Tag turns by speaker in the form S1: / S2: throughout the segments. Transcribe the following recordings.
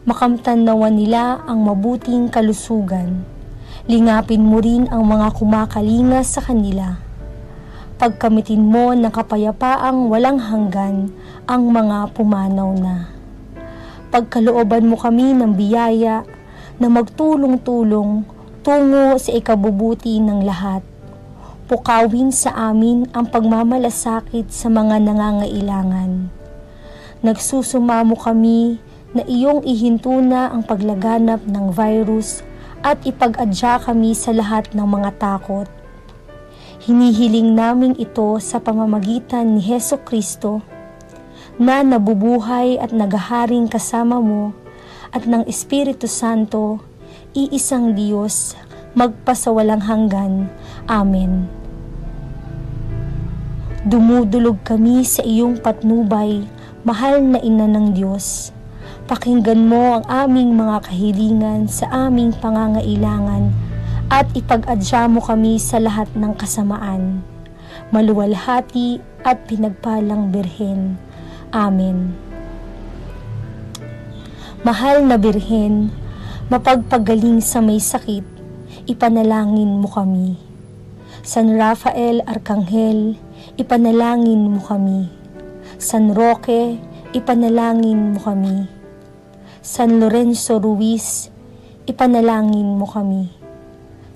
S1: Makamtan nawa nila ang mabuting kalusugan. Lingapin mo rin ang mga kumakalinga sa kanila. Pagkamitin mo ng kapayapaang walang hanggan ang mga pumanaw na. Pagkalooban mo kami ng biyaya na magtulong-tulong tungo sa ikabubuti ng lahat. Pukawin sa amin ang pagmamalasakit sa mga nangangailangan. Nagsusumamo kami na iyong ihinto na ang paglaganap ng virus at ipag-adya kami sa lahat ng mga takot. Hinihiling namin ito sa pamamagitan ni Hesukristo na nabubuhay at naghaharing kasama mo at ng Espiritu Santo, iisang Diyos, magpasawalang hanggan. Amen. Dumudulog kami sa iyong patnubay, mahal na Ina ng Diyos. Pakinggan mo ang aming mga kahilingan sa aming pangangailangan at ipag-adya mo kami sa lahat ng kasamaan. Maluwalhati at pinagpalang Birhen. Amen. Mahal na Birhen, mapagpagaling sa may sakit, ipanalangin mo kami. San Rafael Arkanghel, ipanalangin mo kami. San Roque, ipanalangin mo kami. San Lorenzo Ruiz, ipanalangin mo kami.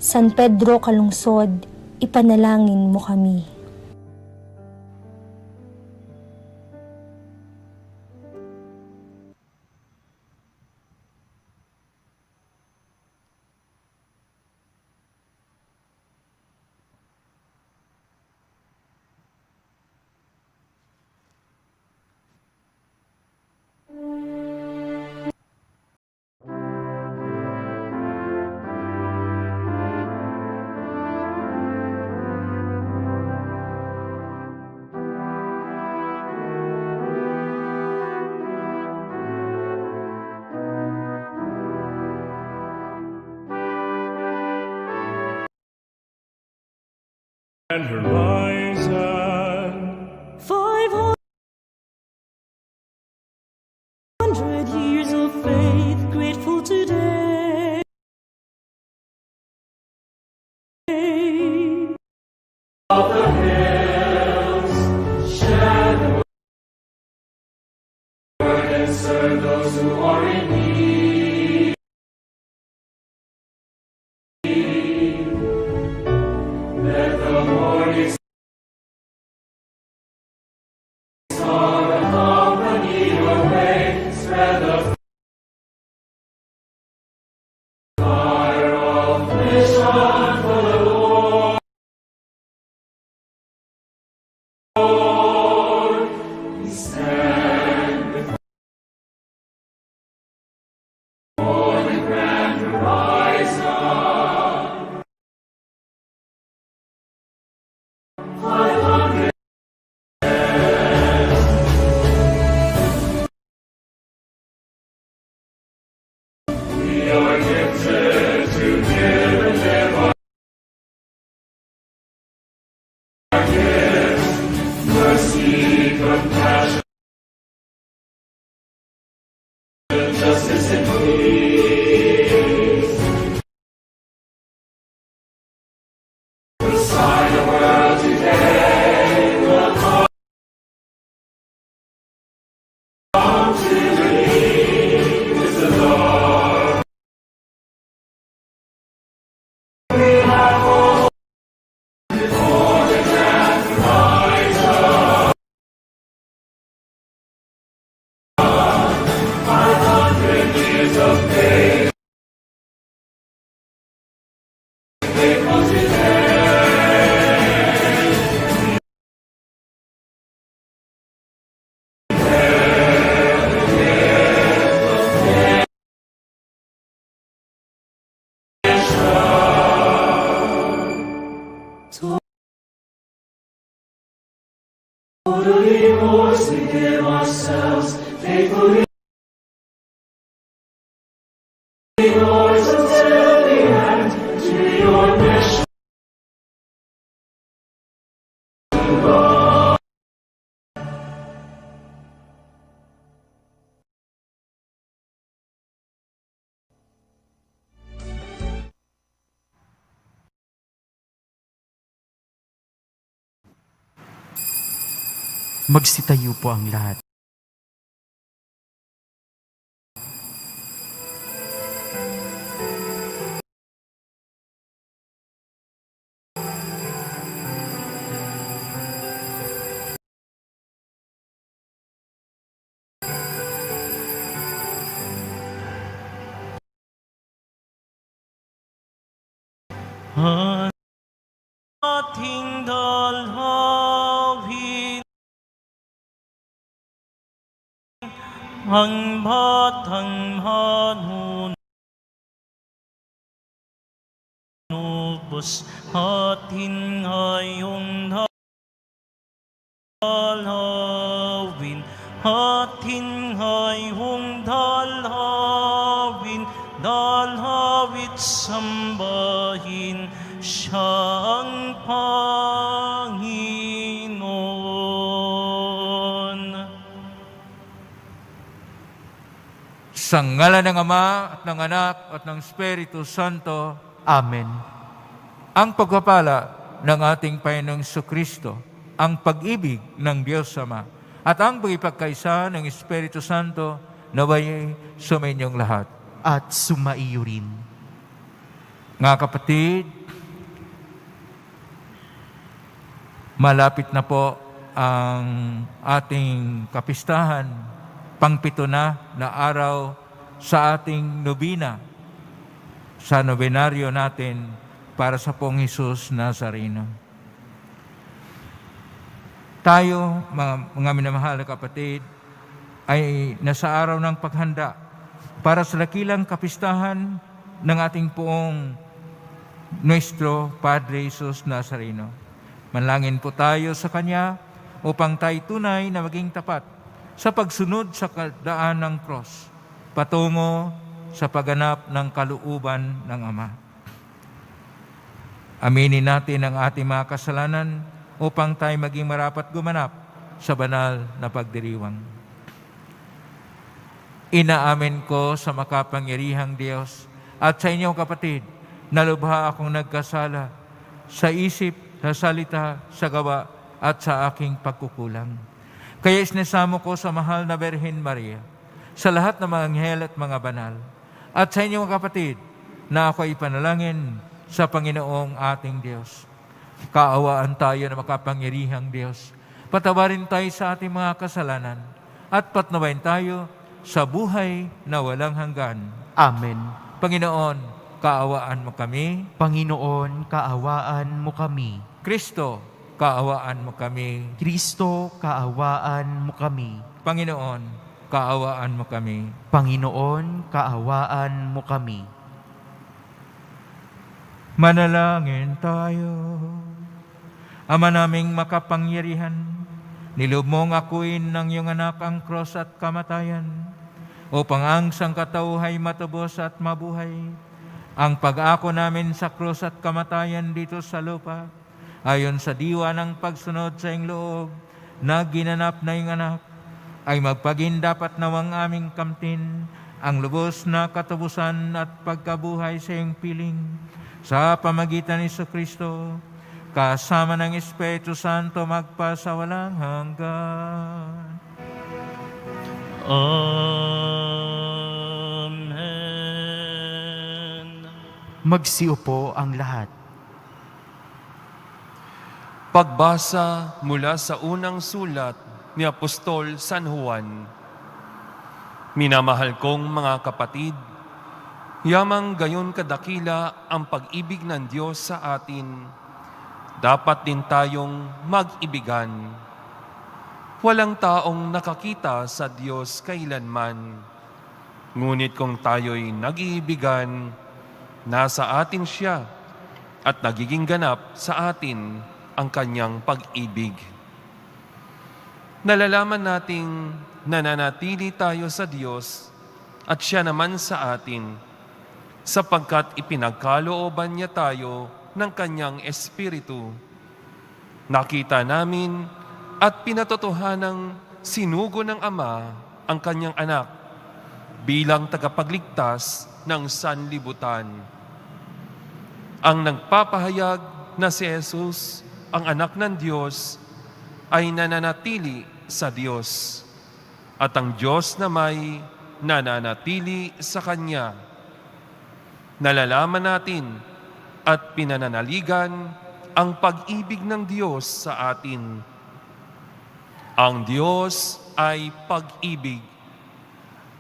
S1: San Pedro Calungsod, ipanalangin mo kami.
S2: And horizon
S3: 500 years of faith, grateful today.
S2: of the hills, share the word and serve those who are in need. Let the morning star accompany your way, spread the fire of mission for the Lord. We stand before the grand horizon. 500 we are gifted to give and live our gifts, mercy, compassion, justice, and peace. The sign of the world today will come to believe is the Lord. We have hope before the grand horizon. 500 years of faith, faithful today. Totally yours, we give ourselves faithfully. Yours until the end, to your mission.
S4: Magsitayo po ang lahat.
S3: ating dalawin ang batang manunubos atin ngayong dalawin atin ngayong dalawin dalawit sambahin siyang Panginoon.
S5: Sa ngalan ng Ama at ng Anak at ng Espiritu Santo,
S4: Amen.
S5: ang pagpapala ng ating Panginoong Jesucristo, ang pag-ibig ng Diyos Ama, at ang pagkipagkaisa ng Espiritu Santo naway sumainyong lahat.
S4: At sumaiyo rin.
S5: Nga kapatid, malapit na po ang ating kapistahan, pangpito na araw sa ating nobina, sa nobenaryo natin para sa Pong Jesus Nazareno. Tayo, mga minamahal na kapatid, ay nasa araw ng paghanda para sa dakilang kapistahan ng ating poong Nuestro Padre Jesus Nazareno. Manlangin po tayo sa Kanya upang tayo tunay na maging tapat sa pagsunod sa daan ng cross, patungo sa pagganap ng kalooban ng Ama. Aminin natin ang ating mga kasalanan upang tayo maging marapat gumanap sa banal na pagdiriwang. Inaamin ko sa makapangyarihang Diyos at sa inyong kapatid na lubha akong nagkasala sa isip, sa salita, sa gawa at sa aking pagkukulang. Kaya isnesamo ko sa mahal na Birhen Maria, sa lahat ng mga anghel at mga banal, at sa inyong kapatid na ako ipanalangin sa Panginoong ating Diyos. Kaawaan tayo na makapangyarihang Diyos. Patawarin tayo sa ating mga kasalanan at patnubayan tayo sa buhay na walang hanggan.
S4: Amen.
S5: Panginoon, kaawaan mo kami.
S4: Panginoon, kaawaan mo kami.
S5: Kristo, kaawaan mo kami.
S4: Kristo, kaawaan mo kami.
S5: Panginoon, kaawaan mo kami.
S4: Panginoon, kaawaan mo kami.
S5: Manalangin tayo. Ama naming makapangyarihan, nilob mong akuin ng iyong anak ang cross at kamatayan, upang ang sangkatauhay matubos at mabuhay. Ang pag-ako namin sa cross at kamatayan dito sa lupa, ayon sa diwa ng pagsunod sa iyong loob na ginanap na iyong anak, ay magpaging dapat nawang aming kamtin ang lubos na katubusan at pagkabuhay sa iyong piling, sa pamagitan ni Jesucristo, kasama ng Espiritu Santo magpasawalang hanggan.
S3: Amen.
S4: Magsiupo ang lahat.
S6: Pagbasa mula sa unang sulat ni Apostol San Juan. Minamahal kong mga kapatid, yamang gayon kadakila ang pag-ibig ng Diyos sa atin, dapat din tayong mag-ibigan. Walang taong nakakita sa Diyos kailanman, ngunit kung tayo'y nag-iibigan, nasa atin siya at nagiging ganap sa atin ang kanyang pag-ibig. Nalalaman nating nananatili tayo sa Diyos at siya naman sa atin, sapagkat ipinagkalooban niya tayo ng kanyang Espiritu. Nakita namin at pinatotohanang sinugo ng Ama ang kanyang anak bilang tagapagligtas ng sanlibutan. Ang nagpapahayag na si Jesus, ang anak ng Diyos, ay nananatili sa Diyos, at ang Diyos na may nananatili sa Kanya. Nalalaman natin at pinananaligan ang pag-ibig ng Diyos sa atin. Ang Diyos ay pag-ibig.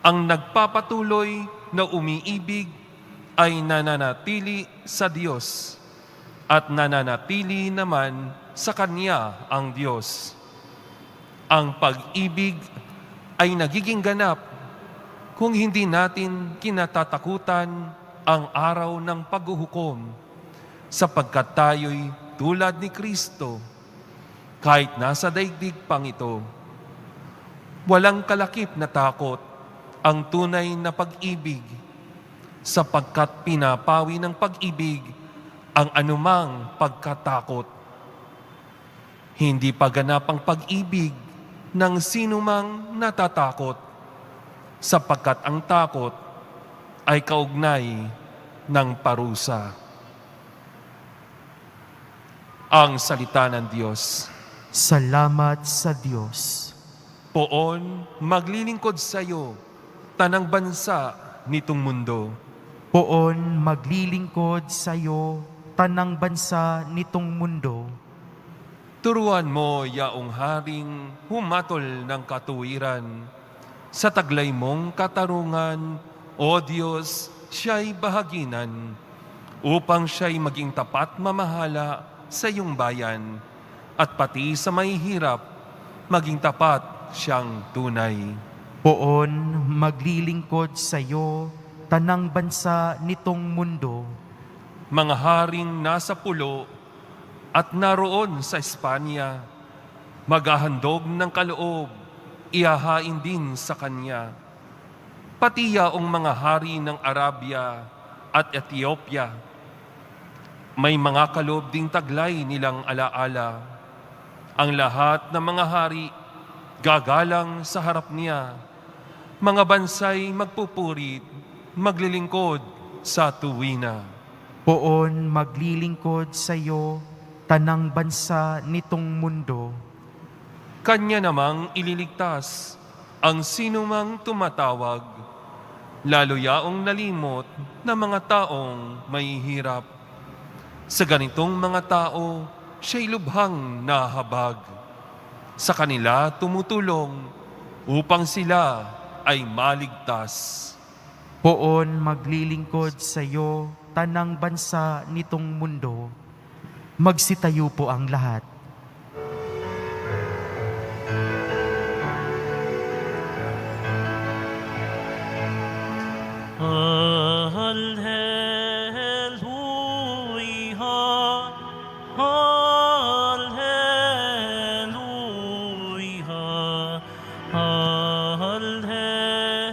S6: Ang nagpapatuloy na umiibig ay nananatili sa Diyos at nananatili naman sa Kanya ang Diyos. Ang pag-ibig ay nagiging ganap kung hindi natin kinatatakutan ang araw ng paghuhukom, sapagkat tayo'y tulad ni Kristo kahit nasa daigdig pang ito. Walang kalakip na takot ang tunay na pag-ibig, sapagkat pinapawi ng pag-ibig ang anumang pagkatakot. Hindi pa ganap ang pag-ibig ng sinumang natatakot, sapagkat ang takot ay kaugnay ng parusa. Ang salita ng Diyos.
S4: Salamat sa Diyos.
S6: Poon, maglilingkod sa iyo, tanang bansa nitong mundo.
S4: Poon maglilingkod sa iyo, tanang bansa nitong mundo.
S6: Turuan mo, yaong haring humatol ng katuwiran. Sa taglay mong katarungan, O Diyos, siya'y bahaginan, upang siya'y maging tapat mamahala sa iyong bayan, at pati sa mahihirap, maging tapat siyang tunay.
S4: Poon maglilingkod sa iyo, tanang bansa nitong mundo.
S6: Mga haring nasa pulo at naroon sa Espanya, maghahandog ng kaloob, ihahain din sa Kanya. Pati yaong mga hari ng Arabia at Ethiopia, may mga kaloob ding taglay nilang alaala. Ang lahat ng mga hari gagalang sa harap niya. Mga bansay magpupurit, maglilingkod sa tuwina.
S4: Poon maglilingkod sa iyo, tanang bansa nitong mundo.
S6: Kanya namang ililigtas ang sinumang tumatawag, lalo yaong nalimot na mga taong mahihirap. Sa ganitong mga tao, siya'y lubhang nahabag. Sa kanila tumutulong upang sila ay maligtas.
S4: Poon maglilingkod sa iyo, tanang bansa nitong mundo. Magsitayo po ang lahat.
S3: Hallelujah,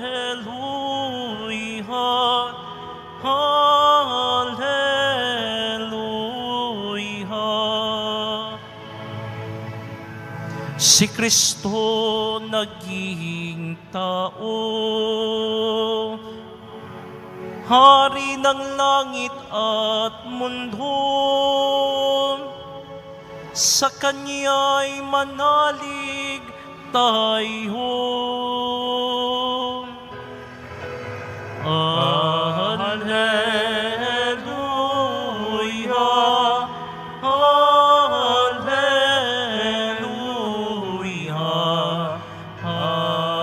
S3: hallelujah, hallelujah, hallelujah. Si Kristo naging tao, Hari ng langit at mundo, sa Kanya'y manalig tayo. Hallelujah, hallelujah, hallelujah, hallelujah.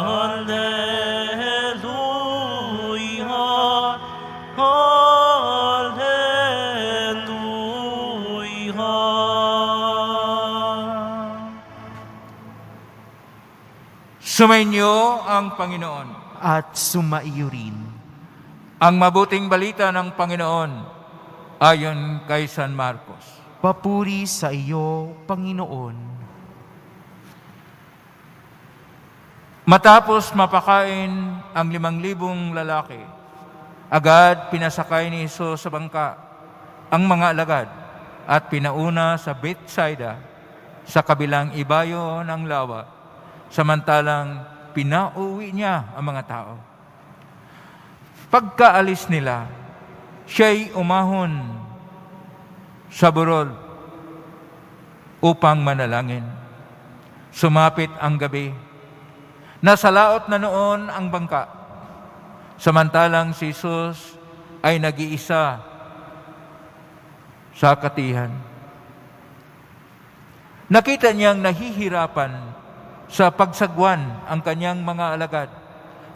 S5: Sumainyo ang Panginoon.
S4: At sumaiyo rin.
S5: Ang mabuting balita ng Panginoon ayon kay San Marcos.
S4: Papuri sa iyo, Panginoon.
S5: Matapos mapakain ang 5,000 lalaki, agad pinasakay ni Hesus sa bangka ang mga alagad at pinauna sa Bethsaida sa kabilang ibayo ng lawa, samantalang pinauwi niya ang mga tao. Pagkaalis nila, siya'y umahon sa burol upang manalangin. Sumapit ang gabi. Nasa laot na noon ang bangka. Samantalang si Jesus ay nag-iisa sa katihan. Nakita niyang nahihirapan sa pagsagwan ang kanyang mga alagad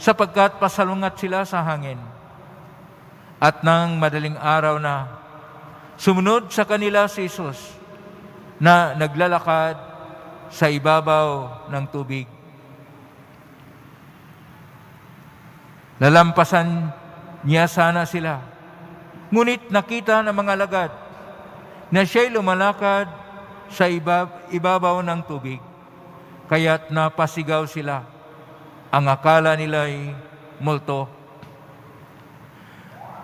S5: sapagkat pasalungat sila sa hangin. At nang madaling araw na, sumunod sa kanila si Jesus na naglalakad sa ibabaw ng tubig. Lalampasan niya sana sila, ngunit nakita ng mga alagad na siya'y lumalakad sa ibabaw ng tubig, kaya't napasigaw sila. Ang akala nila'y multo.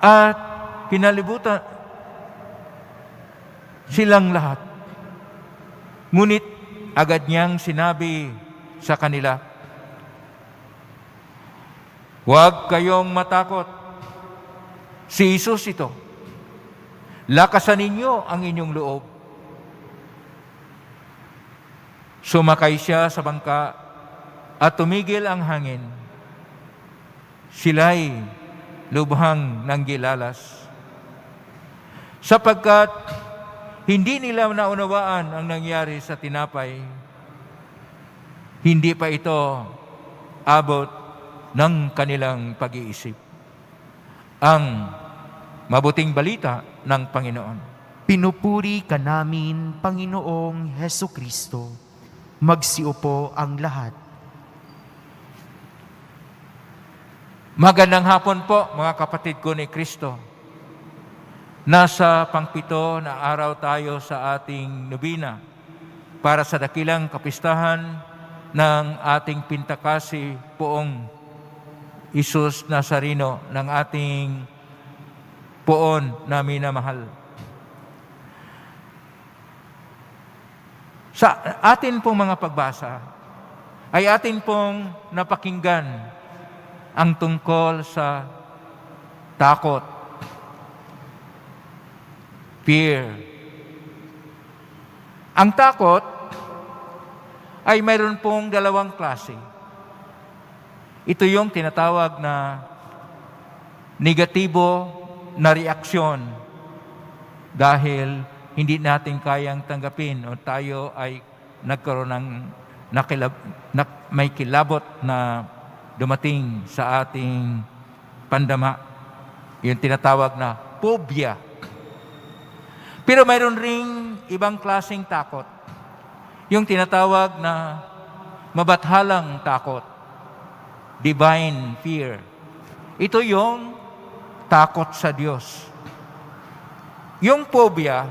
S5: At kinalibutan silang lahat. Ngunit agad niyang sinabi sa kanila, "Huwag kayong matakot. Si Jesus ito. Lakasan ninyo ang inyong loob." Sumakay siya sa bangka at tumigil ang hangin. Sila'y lubhang nanggilalas. Sapagkat hindi nila naunawaan ang nangyari sa tinapay, hindi pa ito abot ng kanilang pag-iisip. Ang mabuting balita ng Panginoon.
S4: Pinupuri ka namin, Panginoong Hesu Kristo. Magsiupo ang lahat.
S5: Magandang hapon po, mga kapatid ko ni Kristo. Nasa pangpito na araw tayo sa ating nobina para sa dakilang kapistahan ng ating pintakasi poong Isus Nazareno, ng ating poon na minamahal. Sa atin pong mga pagbasa, ay atin pong napakinggan ang tungkol sa takot, fear. Ang takot ay mayroon pong dalawang klase. Ito yung tinatawag na negatibo na reaksyon dahil hindi natin kayang tanggapin o tayo ay nagkaroon ng may kilabot na dumating sa ating pandama. Yung tinatawag na phobia. Pero mayroon ring ibang klaseng takot. Yung tinatawag na mabathalang takot. Divine fear. Ito yung takot sa Diyos. Yung phobia,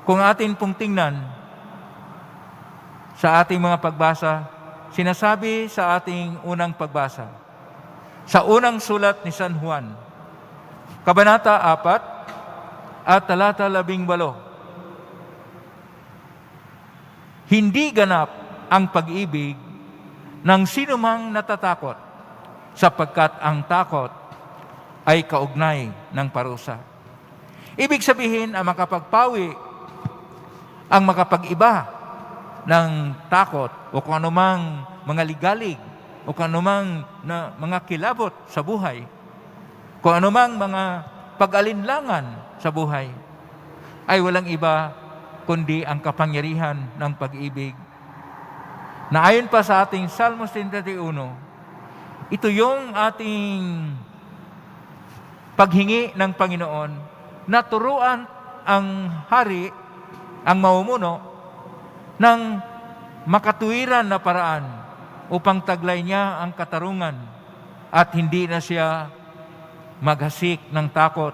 S5: kung atin pong tingnan sa ating mga pagbasa, sinasabi sa ating unang pagbasa, sa unang sulat ni San Juan, Kabanata 4 at talata 18, hindi ganap ang pag-ibig ng sinumang natatakot, sapagkat ang takot ay kaugnay ng parusa. Ibig sabihin, ang makapagpawi, ang makapag-iba ng takot o kung anumang mga ligalig o kung anumang na mga kilabot sa buhay, kung anumang mga pag-alinlangan sa buhay, ay walang iba kundi ang kapangyarihan ng pag-ibig. Na ayon pa sa ating Salmos 31, ito yung ating paghingi ng Panginoon na turuan ang hari, ang mamumuno, ng makatuwiran na paraan upang taglay niya ang katarungan at hindi na siya maghasik ng takot,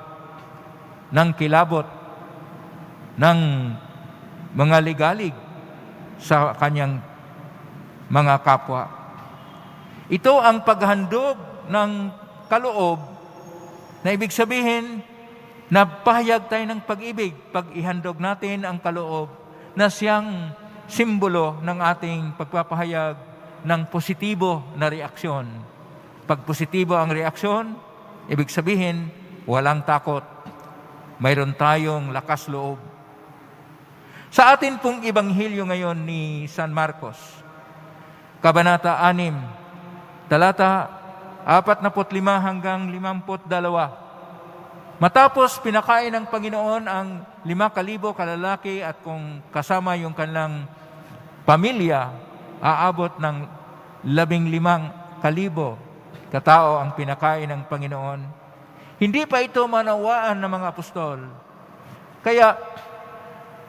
S5: ng kilabot, ng mga ligalig sa kanyang mga kapwa. Ito ang paghandog ng kaloob na ibig sabihin na pahayag tayo ng pag-ibig pag ihandog natin ang kaloob na siyang simbolo ng ating pagpapahayag ng positibo na reaksyon. Pag positibo ang reaksyon, ibig sabihin, walang takot. Mayroon tayong lakas loob. Sa atin pong Ebanghelyo ngayon ni San Marcos, Kabanata 6, talata 45 hanggang 52. Matapos pinakain ng Panginoon ang 5,000 kalalaki at kung kasama yung kanilang pamilya, aabot ng 15,000 katao ang pinakain ng Panginoon. Hindi pa ito manawaan ng mga apostol. Kaya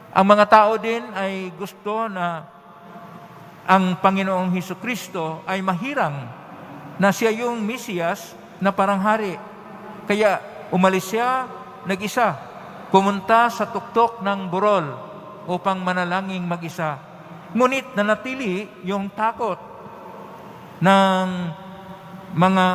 S5: ang mga tao din ay gusto na ang Panginoong Hesukristo ay mahirang na siya yung Mesiyas na parang hari. Kaya umalis siya, nag-isa, pumunta sa tuktok ng burol upang manalangin mag-isa. Ngunit nanatili yung takot ng mga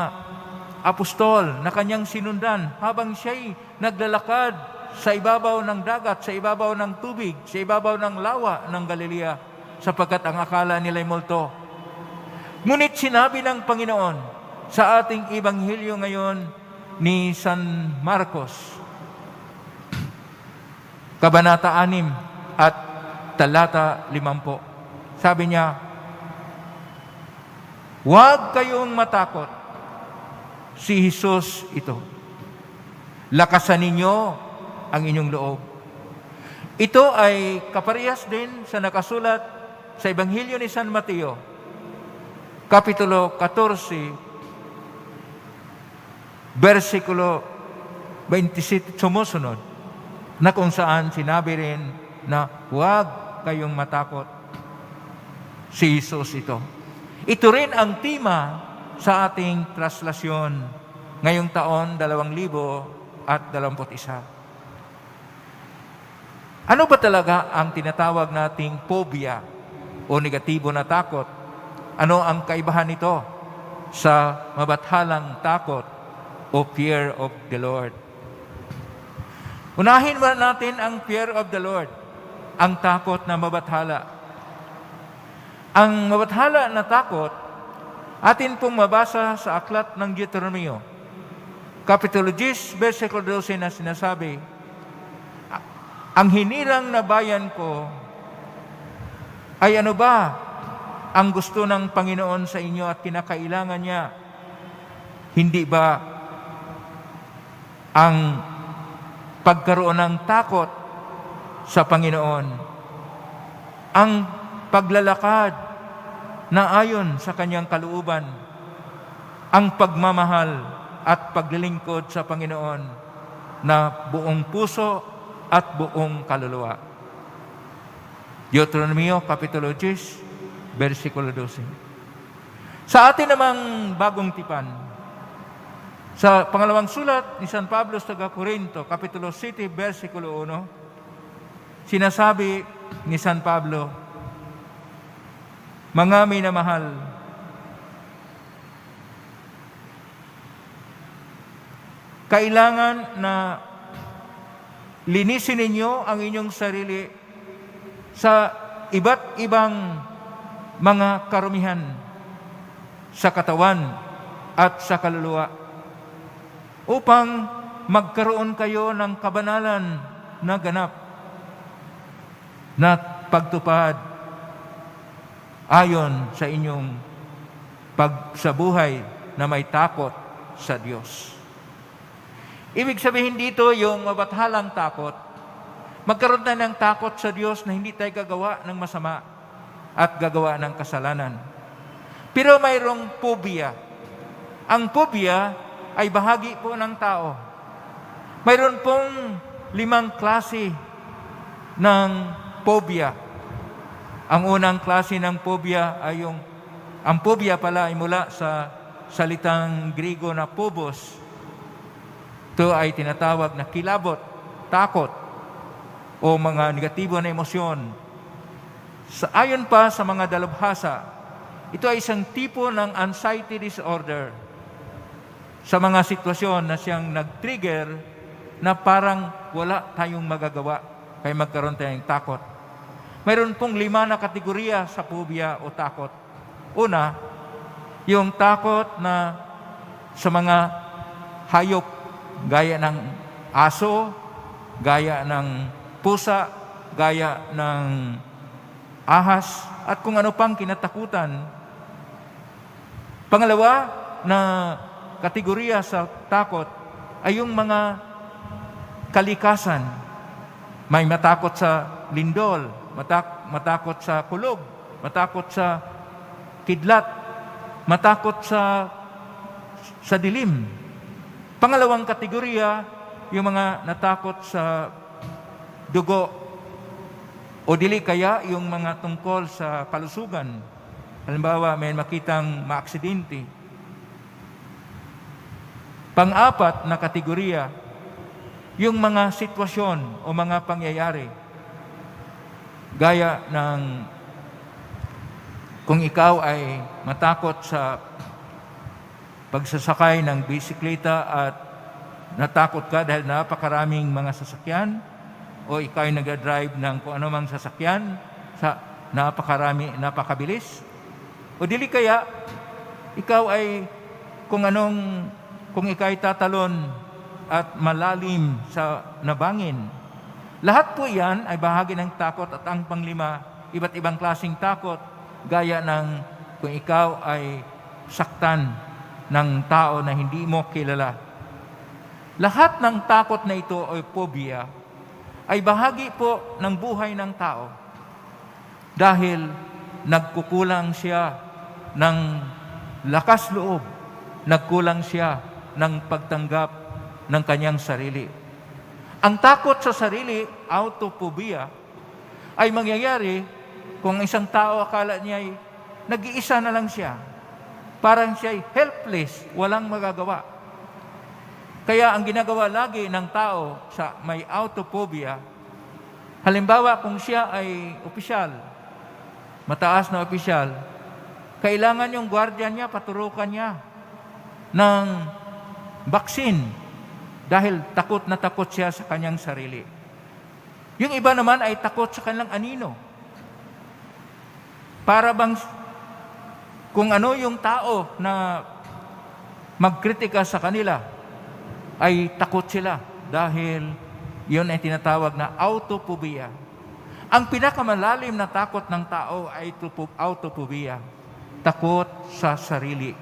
S5: apostol na kanyang sinundan habang siya'y naglalakad sa ibabaw ng dagat, sa ibabaw ng tubig, sa ibabaw ng lawa ng Galilea, sapagkat ang akala nila'y multo. Ngunit sinabi ng Panginoon sa ating Ebanghelyo ngayon ni San Marcos, Kabanata 6 at talata 50. Sabi niya, huwag kayong matakot, si Jesus ito. Lakasan ninyo ang inyong loob. Ito ay kaparehas din sa nakasulat sa Ebanghelyo ni San Mateo, Kapitulo 14, versikulo 27 sumusunod, na kung saan sinabi rin na huwag kayong matakot, si Jesus ito. Ito rin ang tema sa ating translasyon ngayong taon 2021. Ano ba talaga ang tinatawag nating phobia o negatibo na takot? Ano ang kaibahan nito sa mabathalang takot o fear of the Lord? Unahin ba natin ang fear of the Lord, ang takot na mabathala. Ang mabathala na takot, atin pong mabasa sa aklat ng Deuteronomio, Kapitulo 10, versikulo 12 na sinasabi, ang hinirang na bayan ko ay ano ba ang gusto ng Panginoon sa inyo at kinakailangan niya? Hindi ba ang pagkaroon ng takot sa Panginoon, ang paglalakad na ayon sa kanyang kalooban, ang pagmamahal at paglilingkod sa Panginoon na buong puso at buong kaluluwa. Deuteronomio Kapitulo 10, versikulo 12. Sa atin namang bagong tipan, sa pangalawang sulat ni San Pablo sa Taga-Corinto, Kapitulo 7, versikulo 1, sinasabi ni San Pablo, mga minamahal, kailangan na linisin ninyo ang inyong sarili sa iba't ibang mga karumihan sa katawan at sa kaluluwa upang magkaroon kayo ng kabanalan na ganap na pagtupad ayon sa inyong pagsabuhay na may takot sa Diyos. Ibig sabihin dito yung mabathalang takot, magkaroon na ng takot sa Diyos na hindi tayo gagawa ng masama at gagawa ng kasalanan. Pero mayroong phobia. Ang phobia ay bahagi po ng tao. Mayroon pong 5 klase ng phobia. Ang unang klase ng phobia ay ang phobia pala ay mula sa salitang Griego na phobos. Ito ay tinatawag na kilabot, takot, o mga negatibo na emosyon. Ayon pa sa mga dalubhasa, ito ay isang tipo ng anxiety disorder sa mga sitwasyon na siyang nag-trigger na parang wala tayong magagawa kaya magkaroon tayong takot. Mayroon pong 5 na kategorya sa phobia o takot. Una, yung takot na sa mga hayop gaya ng aso, gaya ng pusa, gaya ng ahas, at kung ano pang kinatakutan Pangalawa na kategorya sa takot ay yung mga kalikasan. May matakot sa lindol, matakot sa kulog, matakot sa kidlat, matakot sa dilim. Pangalawang kategorya, yung mga natakot sa dugo o dili kaya yung mga tungkol sa kalusugan. Halimbawa, may makitang maaksidente. Pang-apat na kategorya, yung mga sitwasyon o mga pangyayari. Gaya ng kung ikaw ay matakot sa pagsasakay ng bisikleta at natakot ka dahil napakaraming mga sasakyan, o ikaw ay nag-drive ng kung anumang sasakyan sa napakabilis, o dili kaya ikaw ay kung ikaw ay tatalon at malalim sa nabangin. Lahat po yan ay bahagi ng takot. At ang panglima, iba't ibang klaseng takot, gaya ng kung ikaw ay saktan ng tao na hindi mo kilala. Lahat ng takot na ito o phobia ay bahagi po ng buhay ng tao dahil nagkukulang siya ng lakas loob, nagkulang siya ng pagtanggap ng kanyang sarili. Ang takot sa sarili, autophobia, ay mangyayari kung isang tao akala niya ay nag-iisa na lang siya. Parang siya ay helpless, walang magagawa. Kaya ang ginagawa lagi ng tao sa may autophobia, halimbawa kung siya ay opisyal, mataas na opisyal, kailangan yung guardian niya, paturukan niya ng baksin dahil takot na takot siya sa kanyang sarili. Yung iba naman ay takot sa kanilang anino. Para bang kung ano yung tao na magkritika sa kanila, ay takot sila dahil yun ay tinatawag na autophobia. Ang pinakamalalim na takot ng tao ay autophobia. Takot sa sarili.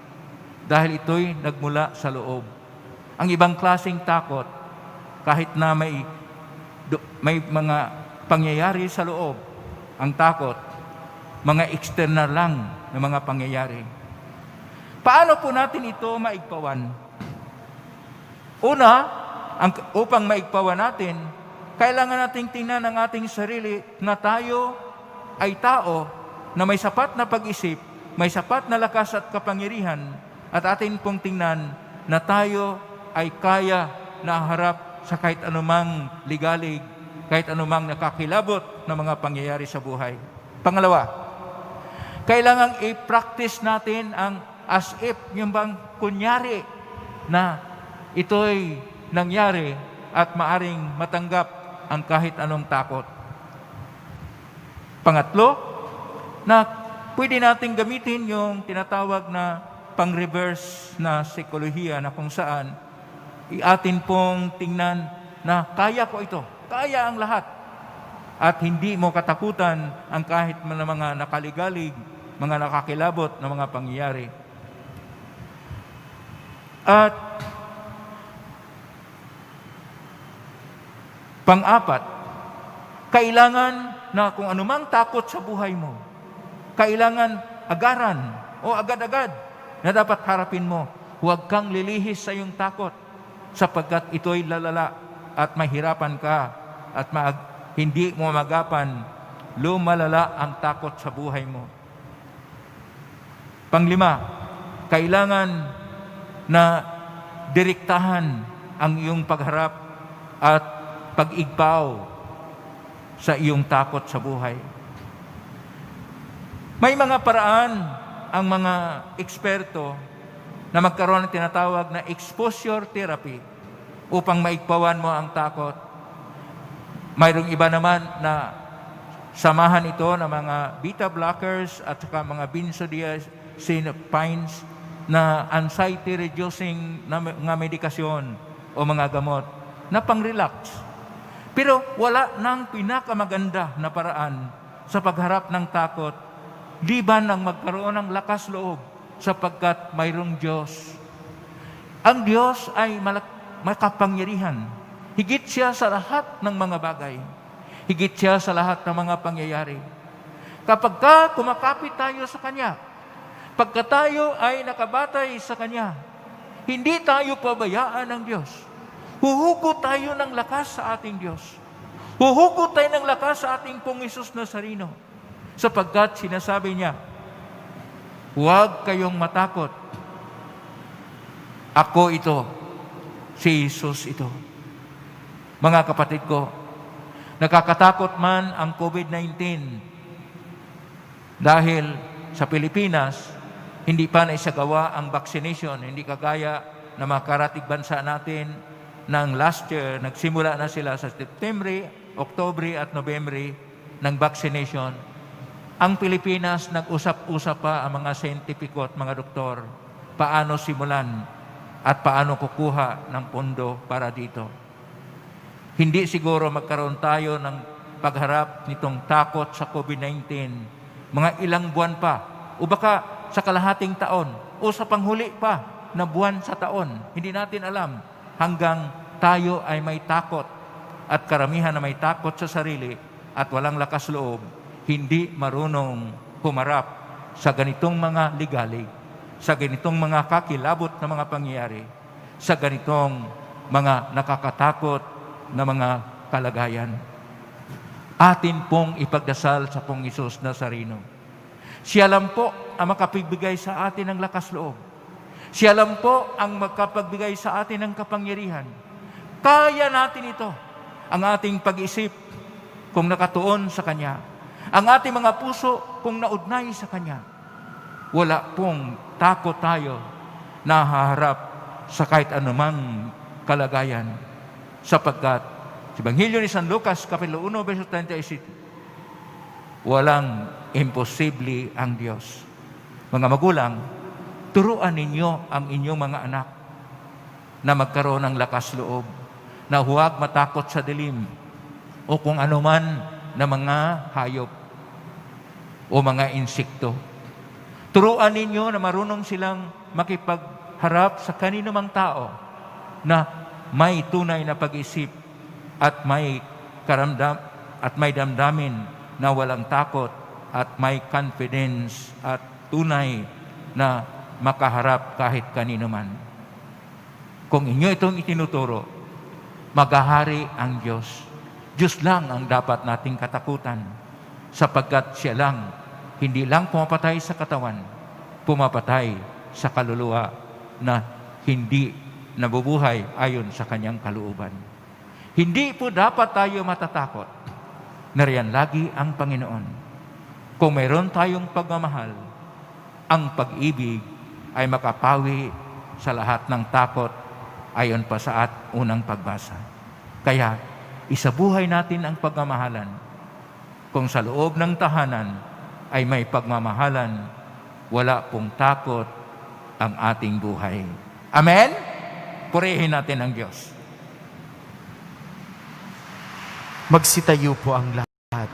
S5: Dahil ito'y nagmula sa loob. Ang ibang klaseng takot, kahit na may mga pangyayari sa loob, ang takot, mga external lang na mga pangyayari. Paano po natin ito maigpawan? Una, upang maigpawan natin, kailangan nating tingnan ang ating sarili na tayo ay tao na may sapat na pag-isip, may sapat na lakas at kapangyarihan, at atin pong tingnan na tayo ay kaya na harap sa kahit anumang ligalig, kahit anumang nakakilabot na mga pangyayari sa buhay. Pangalawa, kailangang i-practice natin ang as if, yung bang kunyari na ito'y nangyari at maaring matanggap ang kahit anong takot. Pangatlo, na pwede natin gamitin yung tinatawag na pang-reverse na psikolohiya na kung saan atin pong tingnan na kaya ko ito, kaya ang lahat. At hindi mo katakutan ang kahit mga nakaligalig, mga nakakilabot na mga pangyayari. At pang-apat, kailangan na kung anumang takot sa buhay mo, kailangan agaran o agad-agad na dapat harapin mo. Huwag kang lilihis sa iyong takot sapagkat ito'y lalala at mahirapan ka at hindi mo magapan, lumalala ang takot sa buhay mo. Panglima, kailangan na direktahan ang iyong pagharap at pag-igpaw sa iyong takot sa buhay. May mga paraan ang mga eksperto na magkaroon ng tinatawag na exposure therapy upang maigpawan mo ang takot. Mayroong iba naman na samahan ito ng mga beta blockers at saka mga benzodiazepines na anxiety-reducing na medikasyon o mga gamot na pang-relax. Pero wala nang pinakamaganda na paraan sa pagharap ng takot liban ng magkaroon ng lakas loob sapagkat mayroong Diyos. Ang Diyos ay makapangyarihan. Higit siya sa lahat ng mga bagay. Higit siya sa lahat ng mga pangyayari. Kapag kumakapit tayo sa Kanya, pagka tayo ay nakabatay sa Kanya, hindi tayo pabayaan ng Diyos. Huhugot tayo ng lakas sa ating Diyos. Huhugot tayo ng lakas sa ating pong Hesus Nazareno. Sapagkat sinasabi niya, huwag kayong matakot. Ako ito, si Jesus ito. Mga kapatid ko, nakakatakot man ang COVID-19 dahil sa Pilipinas, hindi pa naisagawa ang vaccination. Hindi kagaya na mga karatig bansa natin ng last year, nagsimula na sila sa September, October at November ng vaccination. Ang Pilipinas, nag-usap-usap pa ang mga scientifico at mga doktor paano simulan at paano kukuha ng pondo para dito. Hindi siguro magkaroon tayo ng pagharap nitong takot sa COVID-19 mga ilang buwan pa o baka sa kalahating taon o sa panghuli pa na buwan sa taon. Hindi natin alam hanggang tayo ay may takot at karamihan na may takot sa sarili at walang lakas loob, hindi marunong humarap sa ganitong mga ligalig, sa ganitong mga kakilabot na mga pangyayari, sa ganitong mga nakakatakot na mga kalagayan. Atin pong ipagdasal sa pong Hesus Nazareno. Siya lang po ang makapagbigay sa atin ng lakas loob. Siya lang po ang makapagbigay sa atin ng kapangyarihan. Kaya natin ito. Ang ating pag-isip kung nakatuon sa Kanya. Ang ating mga puso kung naugnay sa Kanya. Wala pong takot tayo na haharap sa kahit anumang kalagayan. Sapagkat sa Ebanghelyo ni San Lucas, Kapitulo 1, verso 37, walang imposible ang Diyos. Mga magulang, turuan ninyo ang inyong mga anak na magkaroon ng lakas loob, na huwag matakot sa dilim o kung anuman na mga hayop o mga insekto. Turuan ninyo na marunong silang makipagharap sa kanino mang tao na may tunay na pag-isip at may damdamin na walang takot at may confidence at tunay na makaharap kahit kanino man. Kung inyo itong itinuturo, maghahari ang Diyos. Diyos lang ang dapat nating katakutan sapagkat siya lang, hindi lang pumapatay sa katawan, pumapatay sa kaluluwa na hindi nabubuhay ayon sa kanyang kalooban. Hindi po dapat tayo matatakot. Nariyan lagi ang Panginoon. Kung mayroon tayong pagmamahal, ang pag-ibig ay makapawi sa lahat ng takot ayon pa sa unang pagbasa. Kaya, isabuhay natin ang pagmamahalan. Kung sa loob ng tahanan ay may pagmamahalan, wala pong takot ang ating buhay. Amen? Purihin natin ang Diyos.
S4: Magsitayo po ang lahat.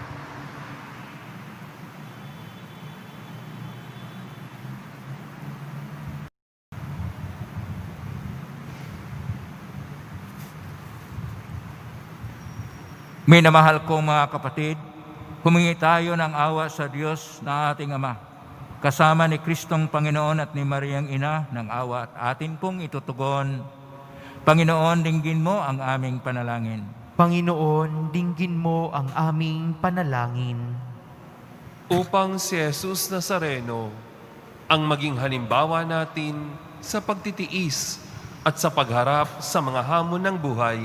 S5: May namahal kong mga kapatid, humingi tayo ng awa sa Diyos na ating Ama, kasama ni Kristong Panginoon at ni Mariang Ina ng awa at atin pong itutugon. Panginoon, dinggin mo ang aming panalangin.
S4: Panginoon, dinggin mo ang aming panalangin.
S6: Upang si Jesus Nazareno ang maging halimbawa natin sa pagtitiis at sa pagharap sa mga hamon ng buhay,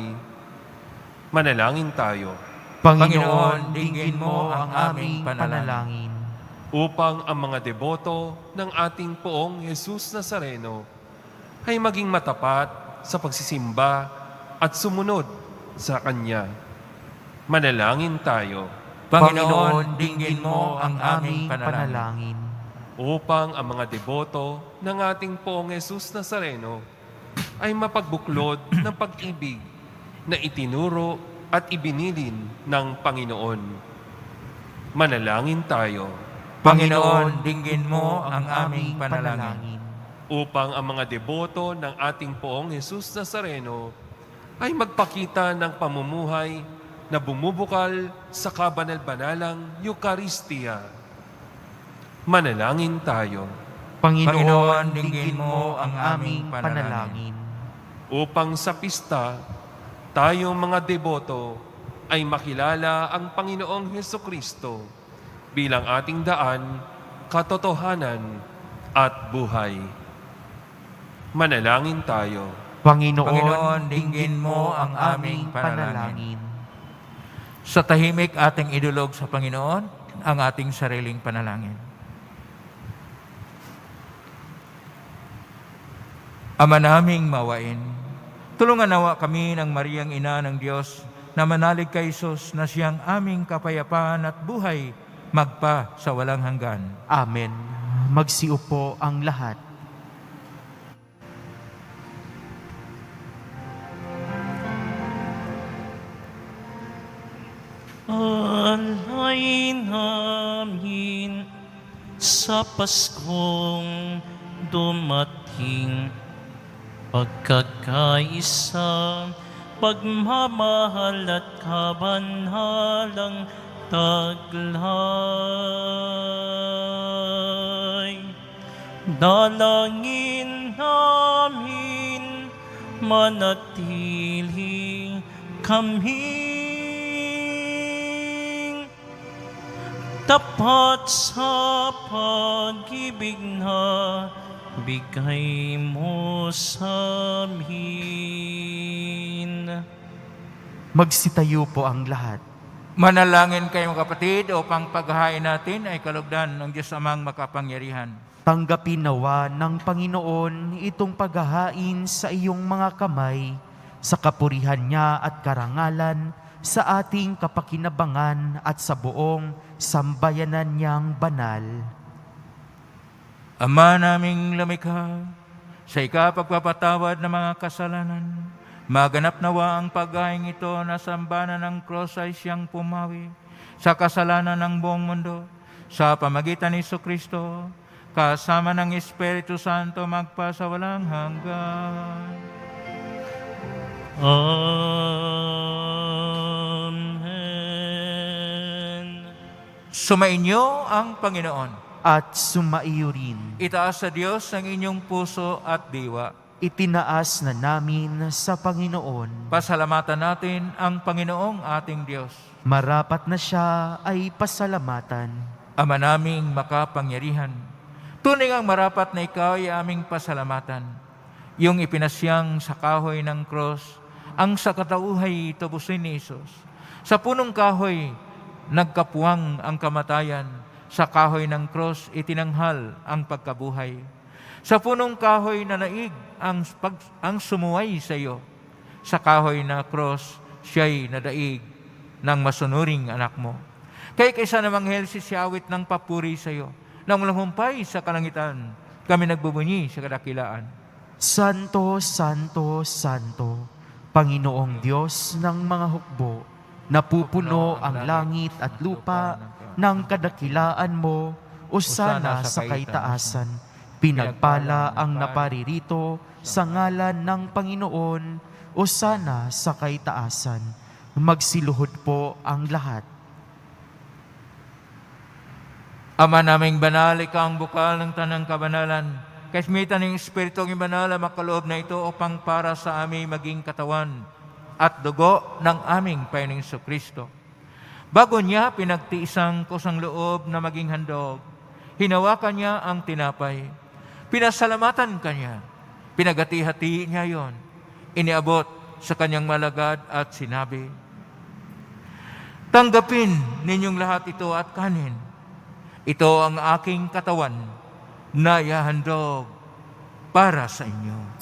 S6: manalangin tayo.
S4: Panginoon, dinggin mo ang aming panalangin.
S6: Upang ang mga deboto ng ating poong Jesus Nazareno ay maging matapat sa pagsisimba at sumunod sa Kanya. Manalangin tayo.
S4: Panginoon, dinggin mo ang aming panalangin.
S6: Upang ang mga deboto ng ating poong Jesus Nazareno ay mapagbuklod ng pag-ibig na itinuro at ibinilin ng Panginoon. Manalangin tayo.
S5: Panginoon, dinggin mo ang aming panalangin.
S6: Upang ang mga deboto ng ating Poong Jesus Nazareno ay magpakita ng pamumuhay na bumubukal sa kabanal-banalang Eucharistia. Manalangin tayo.
S4: Panginoon, dinggin mo ang aming panalangin.
S6: Upang sa pista, tayong mga deboto ay makilala ang Panginoong Hesukristo bilang ating daan, katotohanan at buhay. Manalangin tayo.
S4: Panginoon, dinggin mo ang aming panalangin.
S5: Sa tahimik ating idulog sa Panginoon ang ating sariling panalangin. Ama naming mawain, tulungan nawa kami ng Mariang Ina ng Diyos na manalig kay Jesus na siyang aming kapayapaan at buhay magpa sa walang hanggan.
S4: Amen. Magsiupo ang lahat.
S3: Alay namin sa Paskong dumating, pagkakaisa, pagmamahal at kabanhalang taglay. Dalangin namin manatili kaming tapat sa pag-ibig na bigay mo sa amin.
S4: Magsitayo po ang lahat.
S5: Manalangin kayong kapatid upang paghahain natin ay kalugdan ng Diyos Amang makapangyarihan.
S4: Tanggapin nawa ng Panginoon itong paghahain sa iyong mga kamay, sa kapurihan niya at karangalan, sa ating kapakinabangan at sa buong sambayanan niyang banal.
S5: Ama naming lumikha, sa ikapagpapatawad ng mga kasalanan, maganap nawa ang paghahain ito na sambanan ng krus ay siyang pumawi sa kasalanan ng buong mundo, sa pamagitan ni Jesucristo, kasama ng Espiritu Santo magpa sa walang hanggan.
S3: Amen.
S5: Sumainyo ang Panginoon.
S4: At sumaiyo rin.
S5: Itaas sa Diyos ang inyong puso at diwa.
S4: Itinaas na namin sa Panginoon.
S5: Pasalamatan natin ang Panginoong ating Diyos.
S4: Marapat na siya ay pasalamatan.
S5: Ama naming makapangyarihan, tunay ang marapat na ikaw ay aming pasalamatan. Yung ipinasyang sa kahoy ng krus, ang sa katauhay tubusin ni Jesus. Sa punong kahoy, nagkapuwang ang kamatayan. Sa kahoy ng krus, itinanghal ang pagkabuhay. Sa punong kahoy na naig ang sumuway sa iyo. Sa kahoy na krus, siya'y nadaig ng masunuring anak mo. Kaya kaysa namang si siyawit ng papuri sa iyo, nang lahumpay sa kalangitan, kami nagbubunyi sa kadakilaan.
S4: Santo, Santo, Santo, Panginoong Diyos ng mga hukbo, napupuno ang langit at lupa ng kadakilaan mo, Hosana sa kaitaasan. Pinagpala ang naparirito sa ngalan ng Panginoon, Hosana sa kaitaasan. Magsiluhod po ang lahat.
S5: Ama naming banal, ikaw ang bukal ng tanang kabanalan. Kaismitan ng Espiritu ng banal ang makaloob na ito upang para sa aming maging katawan at dugo ng aming Panginoong Jesucristo. Bago niya pinagtiisang kusang loob na maging handog, hinawakan niya ang tinapay. Pinasalamatan kanya. Pinagati-hati niya yon. Iniabot sa kanyang malagad at sinabi, "Tanggapin ninyong lahat ito at kanin. Ito ang aking katawan na ihahandog para sa inyo."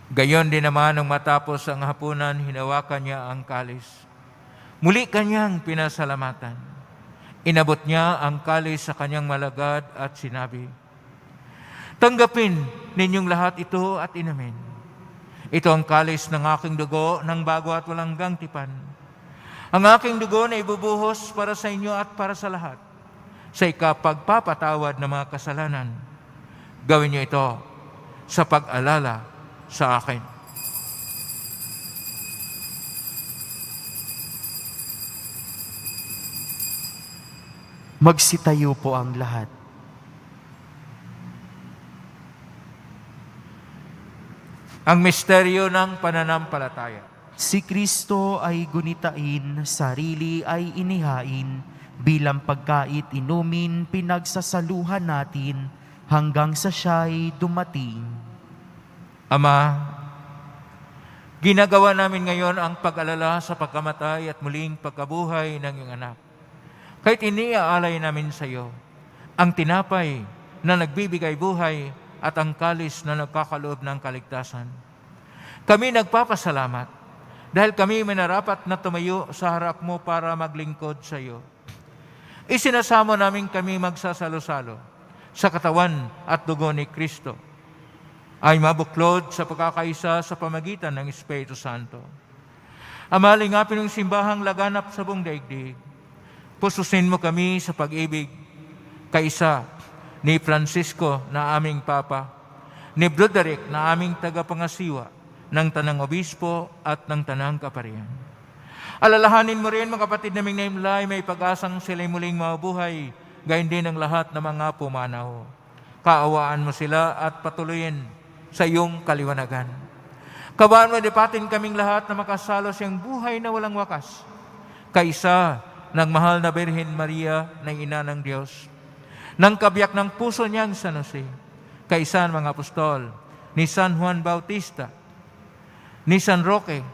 S5: Gayon din naman nung matapos ang hapunan, hinawakan niya ang kalis. Muli kanyang pinasalamatan. Inabot niya ang kalis sa kanyang malagad at sinabi, Tanggapin ninyong lahat ito at inumin. Ito ang kalis ng aking dugo ng bago at walang hanggang tipan. Ang aking dugo na ibubuhos para sa inyo at para sa lahat, sa ikapagpapatawad ng mga kasalanan. Gawin niyo ito sa pag-alala sa akin.
S4: Magsitayo po ang lahat.
S5: Ang misteryo ng pananampalataya.
S4: Si Kristo ay gunitain, sarili ay inihain, bilang pagkait inumin, pinagsasaluhan natin, hanggang sa siya'y dumating.
S5: Ama, ginagawa namin ngayon ang pag-alala sa pagkamatay at muling pagkabuhay ng iyong anak. Kahit iniaalay namin sa iyo ang tinapay na nagbibigay buhay at ang kalis na nagkakaloob ng kaligtasan. Kami nagpapasalamat dahil kami minarapat na tumayo sa harap mo para maglingkod sa iyo. Isinasamo namin kami magsasalo-salo sa katawan at dugo ni Kristo ay mabuklod sa pagkakaisa sa pamagitan ng Espiritu Santo. Ama, lingapin ng simbahang laganap sa buong daigdig. Pususin mo kami sa pag-ibig, kaisa ni Francisco na aming Papa, ni Broderick na aming tagapangasiwa ng Tanang Obispo at ng Tanang Kaparian. Alalahanin mo rin mga kapatid naming naimlay, may pag-asang sila'y muling mabuhay, gayon din ang lahat ng mga pumanaw. Kaawaan mo sila at patuloyin sa iyong kaliwanagan. Kabaan mo dipatin kaming lahat na makasalo siyang buhay na walang wakas, kaisa ng mahal na Birhen Maria na ina ng Diyos, ng kabiyak ng puso niyang San Jose, kaisa ng mga apostol, ni San Juan Bautista, ni San Roque,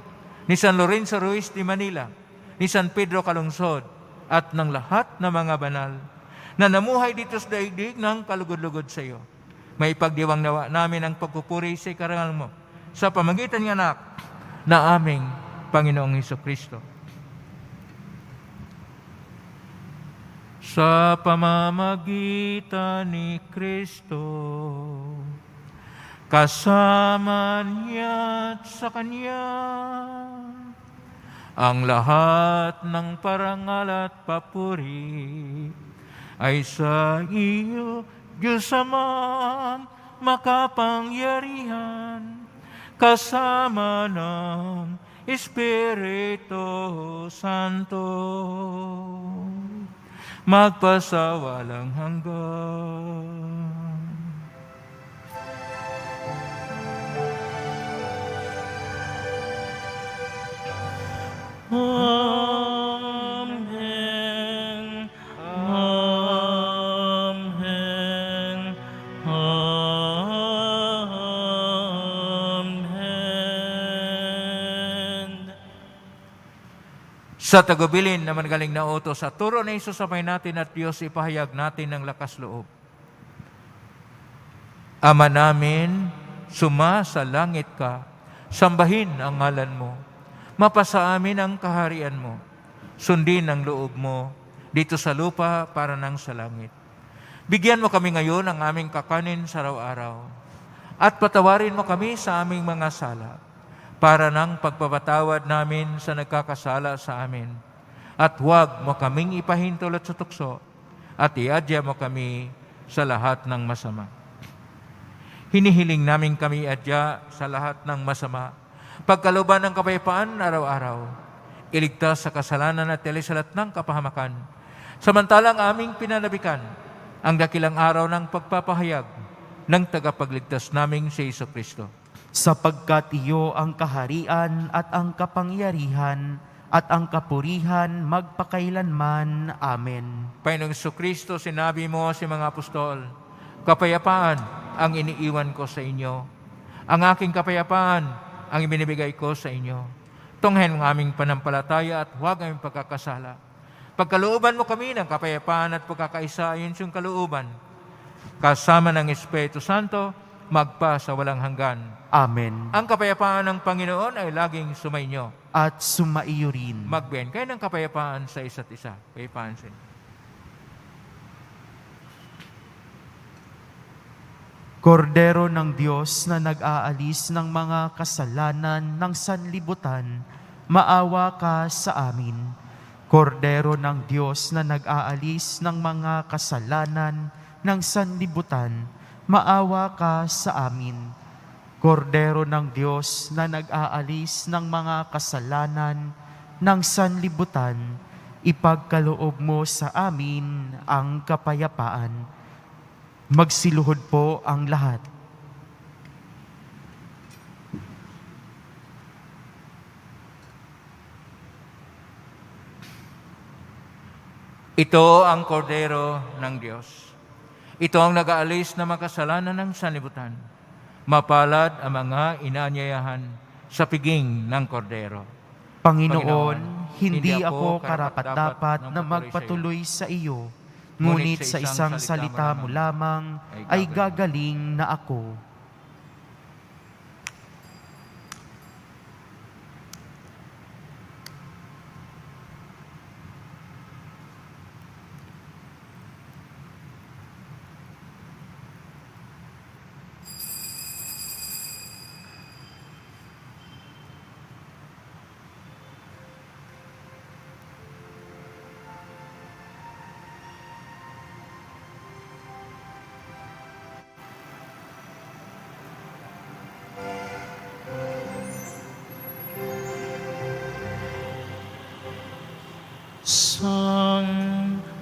S5: ni San Lorenzo Ruiz de Manila, ni San Pedro Calungsod, at ng lahat ng mga banal na namuhay dito sa daigdig ng kalugod-lugod sa iyo. May pagdiwang nawa namin ang pagpupuri sa ikarangal mo sa pamagitan ng anak na aming Panginoong Hesukristo. Sa pamamagitan ni Kristo, kasama niya at sa Kanya, ang lahat ng parangal at papuri ay sa iyo, Diyos Amang makapangyarihan, kasama ng Espiritu Santo, magpasawalang hanggan.
S3: Amen. Amen. Amen.
S5: Sa tagubilin na magaling na utos sa turo na isusapay natin at Diyos ipahayag natin ng lakas loob. Ama namin, sa langit ka, sambahin ang ngalan mo. Mapasa amin ang kaharian mo. Sundin ang loob mo dito sa lupa para nang sa langit. Bigyan mo kami ngayon ng aming kakanin sa araw-araw. At patawarin mo kami sa aming mga sala para nang pagpapatawad namin sa nagkakasala sa amin. At huwag mo kaming ipahintulot sa tukso at iadya mo kami sa lahat ng masama. Hinihiling namin kami adya sa lahat ng masama, pagkalooban ng kapayapaan araw-araw, iligtas sa kasalanan at telesalat ng kapahamakan, samantalang aming pinanabikan ang dakilang araw ng pagpapahayag ng tagapagligtas naming si Jesucristo.
S4: Sapagkat iyo ang kaharian at ang kapangyarihan at ang kapurihan magpakailanman. Amen.
S5: Panginoong Jesucristo, sinabi mo sa mga apostol, kapayapaan ang iniiwan ko sa inyo. Ang aking kapayapaan ang ibinibigay ko sa inyo. Tunghayin ang aming panampalataya at huwag aming pagkakasala. Pagkalooban mo kami ng kapayapaan at pagkakaisa ayon sa iyong kalooban, kasama ng Espiritu Santo, magpa sa walang hanggan.
S4: Amen.
S5: Ang kapayapaan ng Panginoon ay laging sumainyo.
S4: At sumaiyo rin.
S5: Magbiyan kayo ng kapayapaan sa isa't isa. Kapayapaan sa inyo.
S4: Kordero ng Diyos na nag-aalis ng mga kasalanan ng sanlibutan, maawa ka sa amin. Kordero ng Diyos na nag-aalis ng mga kasalanan ng sanlibutan, maawa ka sa amin. Kordero ng Diyos na nag-aalis ng mga kasalanan ng sanlibutan, ipagkaloob mo sa amin ang kapayapaan. Magsiluhod po ang lahat.
S5: Ito ang kordero ng Diyos. Ito ang nag-aalis ng mga kasalanan ng sanlibutan. Mapalad ang mga inaanyayahan sa piging ng kordero.
S4: Panginoon, hindi ako karapat-dapat na magpatuloy sa iyo, ngunit sa isang salita mo lamang ay gagaling na ako.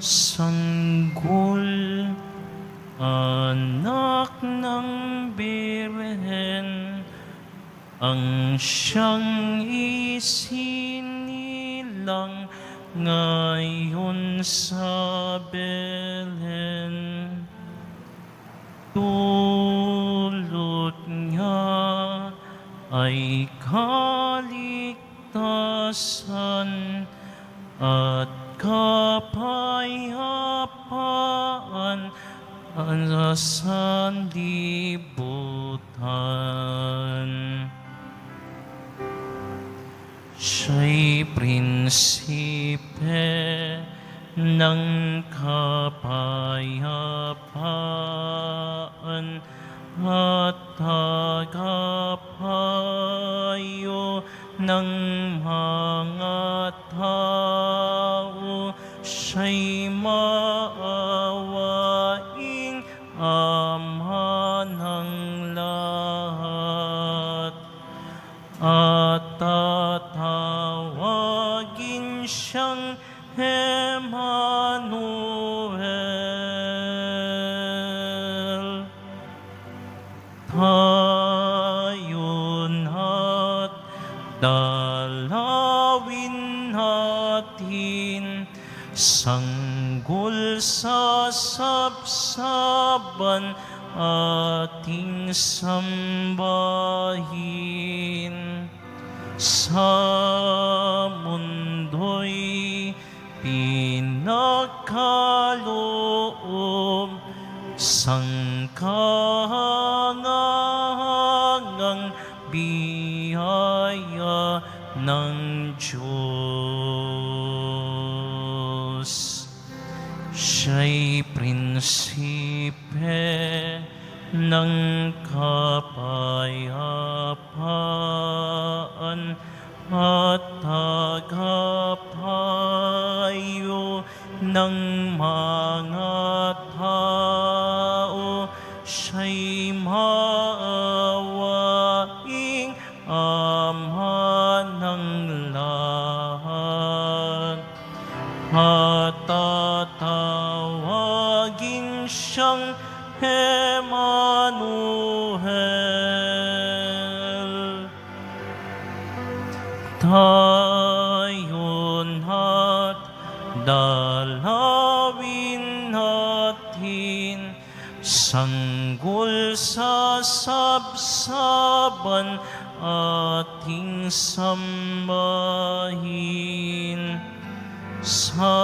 S3: Sanggol, anak ng Birhen, ang siyang isinilang ngayon sa Belen. Dulot niya ay kaligtasan at kapayapaan sa sanlibutan. Siya'y prinsipe ng kapayapaan at tagapayo ng mga tao. Siya'y maawaing Ama ng lahat at tatawagin siyang Emmanuel. Tayo'n at dalawin natin, sanggol sa sabsaban ating sambahin. Sa mundo'y pinakaloob, sangkahangang biyaya ng Diyos. Siya'y prinsipe ng kapayapaan at tagapayo ng mga tao. Siya'y maawaing Ama ng lahat at tatawagin siyang Emmanuel. Tayo'n at dalawin natin, sanggol sa sabsaban ating sambahin. Sa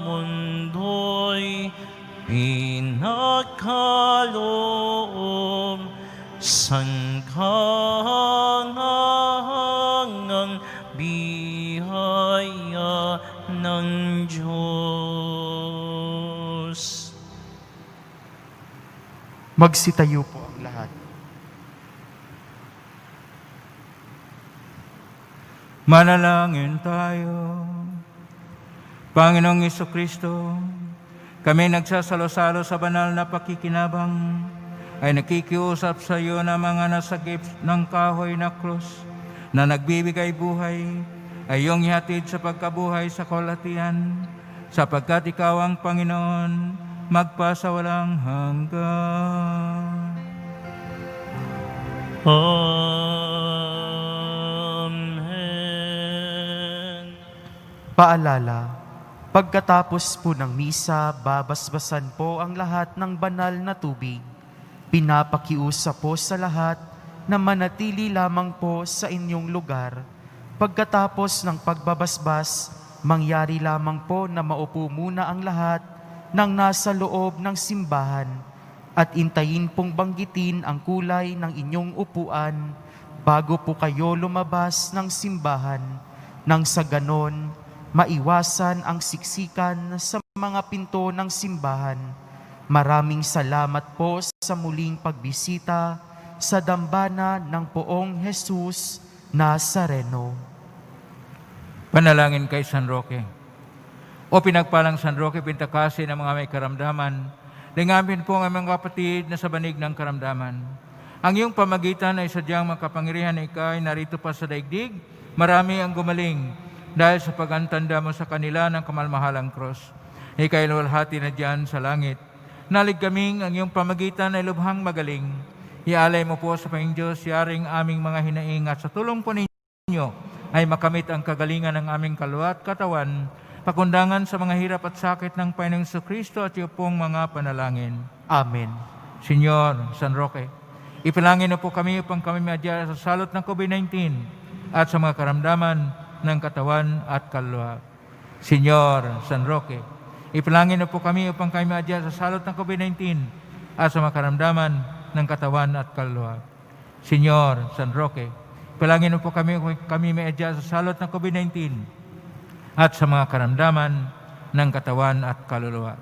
S3: mundo'y pinakaloob, sangkahangang biyaya ng Diyos.
S4: Magsitayo po ang lahat.
S5: Manalangin tayo. Panginoong Jesucristo, kami nagsasalo-salo sa banal na pakikinabang, ay nakikiusap sa iyo na mga nasagip ng kahoy na krus na nagbibigay buhay, ay iyong ihatid sa pagkabuhay sa kaulatian, sapagkat ikaw ang Panginoon, magpasawalang hanggan.
S3: Amen.
S4: Paalala, pagkatapos po ng misa, babasbasan po ang lahat ng banal na tubig. Pinapakiusap po sa lahat na manatili lamang po sa inyong lugar. Pagkatapos ng pagbabasbas, mangyari lamang po na maupo muna ang lahat ng nasa loob ng simbahan at intayin pong banggitin ang kulay ng inyong upuan bago po kayo lumabas ng simbahan, nang sa ganon maiwasan ang siksikan sa mga pinto ng simbahan. Maraming salamat po sa muling pagbisita sa dambana ng Poong Jesus Nazareno.
S5: Panalangin kay San Roque. O pinagpalang San Roque, pintakasi ng mga may karamdaman, lingapin po ang mga kapatid na sa banig ng karamdaman. Ang iyong pamagitan ay sadyang makapangyarihan na ikay narito pa sa daigdig. Marami ang gumaling dahil sa pag-antanda mo sa kanila ng kamalmahalang cross. Ikay luwalhati na diyan sa langit. Nalig kaming ang iyong pamagitan ay lubhang magaling. Ialay mo po sa Panginoong Diyos, yaring aming mga hinaing at sa tulong po ninyo ay makamit ang kagalingan ng aming kaluluwa at katawan, pakundangan sa mga hirap at sakit ng Panginoong Jesucristo at iyo pong mga panalangin.
S4: Amen.
S5: Senyor San Roque, ipalangin na po kami upang kami maadya sa salot ng COVID-19 at sa mga karamdaman ng katawan at kaluluwa. Senyor San Roque, ipalangin na po kami upang kami maadya sa salot ng COVID-19 at sa mga karamdaman ng katawan at kaluluwa. Senyor San Roque, ipalangin na po kami upang kami maadya sa salot ng COVID-19 at sa mga karamdaman ng katawan at kaluluwa.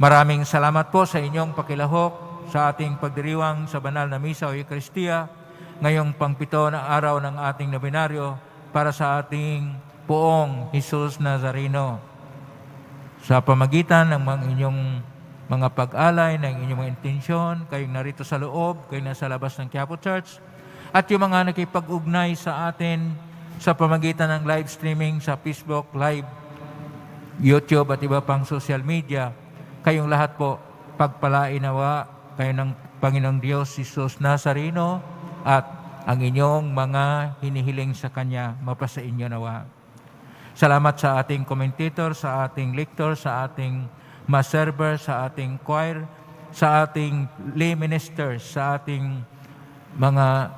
S5: Maraming salamat po sa inyong pakilahok sa ating pagdiriwang sa banal na misa o Eucharistia ngayong pangpito na araw ng ating nobinaryo para sa ating Poong Jesus Nazareno. Sa pamagitan ng inyong mga pag-alay, ng inyong mga intensyon, kayong narito sa loob, kayong nasa labas ng Quiapo Church, at yung mga nakipag-ugnay sa atin sa pamagitan ng live streaming sa Facebook, live, YouTube at iba pang social media, kayong lahat po pagpalain nawa kayo ng Panginoong Diyos Jesus Nazareno at ang inyong mga hinihiling sa Kanya mapasa inyo nawa. Salamat sa ating commentator, sa ating lector, sa ating mass server, sa ating choir, sa ating lay ministers, sa ating mga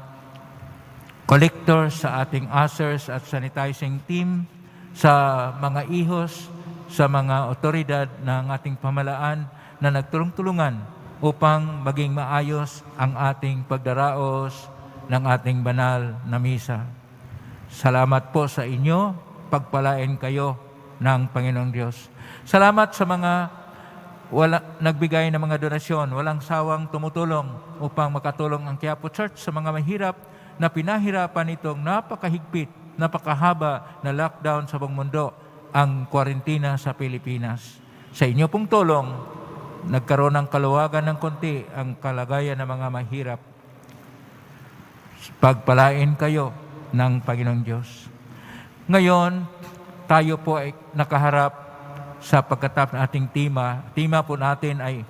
S5: collectors, sa ating ushers at sanitizing team, sa mga ihos, sa mga otoridad ng ating pamalaan na nagtulong-tulungan upang maging maayos ang ating pagdaraos ng ating banal na misa. Salamat po sa inyo, pagpalain kayo ng Panginoong Diyos. Salamat sa mga nagbigay ng mga donasyon, walang sawang tumutulong upang makatulong ang Quiapo Church sa mga mahirap na pinahirapan itong napakahigpit, napakahaba na lockdown sa buong mundo, ang kwarentina sa Pilipinas. Sa inyo pong tulong, nagkaroon ng kaluwagan ng konti ang kalagayan ng mga mahirap. Pagpalain kayo ng Panginoong Diyos. Ngayon, tayo po ay nakaharap sa pagkatapos ng ating tema. Tema po natin ay